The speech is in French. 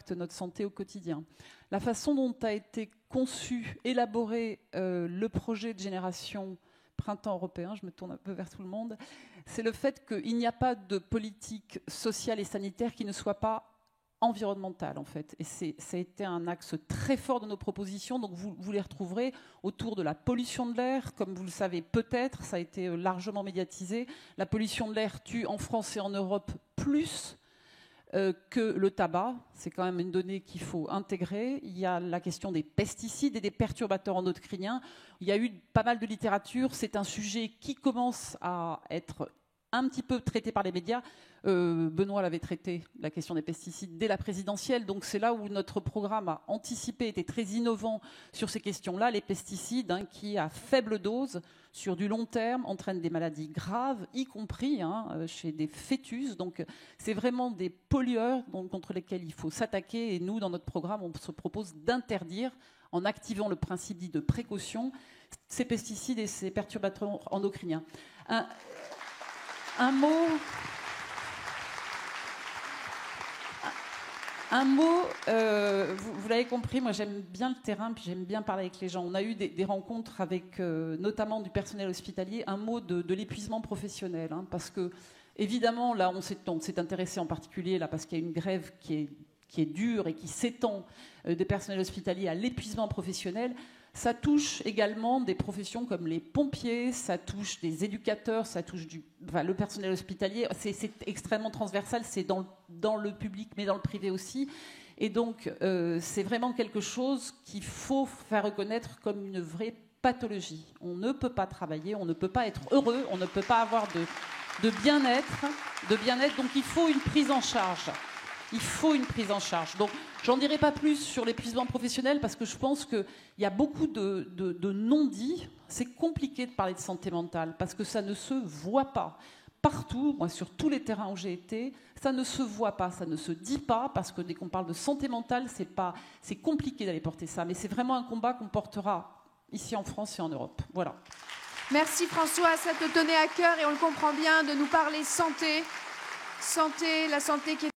impactent notre santé au quotidien. La façon dont a été conçu, élaboré le projet de génération Printemps européen, je me tourne un peu vers tout le monde, c'est le fait qu'il n'y a pas de politique sociale et sanitaire qui ne soit pas environnementale, en fait. Et ça a été un axe très fort de nos propositions. Donc vous les retrouverez autour de la pollution de l'air. Comme vous le savez peut-être, ça a été largement médiatisé. La pollution de l'air tue en France et en Europe plus que le tabac. C'est quand même une donnée qu'il faut intégrer. Il y a la question des pesticides et des perturbateurs endocriniens. Il y a eu pas mal de littérature. C'est un sujet qui commence à être un petit peu traité par les médias. Benoît l'avait traité, la question des pesticides, dès la présidentielle. Donc c'est là où notre programme a anticipé, était très innovant sur ces questions-là. Les pesticides, qui à faible dose, sur du long terme, entraînent des maladies graves, y compris chez des fœtus. Donc c'est vraiment des pollueurs contre lesquels il faut s'attaquer. Et nous, dans notre programme, on se propose d'interdire, en activant le principe dit de précaution, ces pesticides et ces perturbateurs endocriniens. Un mot, vous l'avez compris, moi j'aime bien le terrain, puis j'aime bien parler avec les gens. On a eu des rencontres avec notamment du personnel hospitalier, un mot de l'épuisement professionnel, parce que évidemment là on s'est intéressé en particulier là parce qu'il y a une grève qui est dure et qui s'étend des personnels hospitaliers à l'épuisement professionnel. Ça touche également des professions comme les pompiers, ça touche des éducateurs, ça touche le personnel hospitalier. C'est extrêmement transversal, c'est dans le public, mais dans le privé aussi. Et donc, c'est vraiment quelque chose qu'il faut faire reconnaître comme une vraie pathologie. On ne peut pas travailler, on ne peut pas être heureux, on ne peut pas avoir de bien-être. Donc, il faut une prise en charge. Il faut une prise en charge. Donc, j'en dirai pas plus sur l'épuisement professionnel parce que je pense qu'il y a beaucoup de non-dits. C'est compliqué de parler de santé mentale parce que ça ne se voit pas. Partout, moi, sur tous les terrains où j'ai été, ça ne se voit pas, ça ne se dit pas parce que dès qu'on parle de santé mentale, c'est compliqué d'aller porter ça. Mais c'est vraiment un combat qu'on portera ici en France et en Europe. Voilà. Merci François, ça te tenait à cœur et on le comprend bien de nous parler santé. Santé, la santé qui est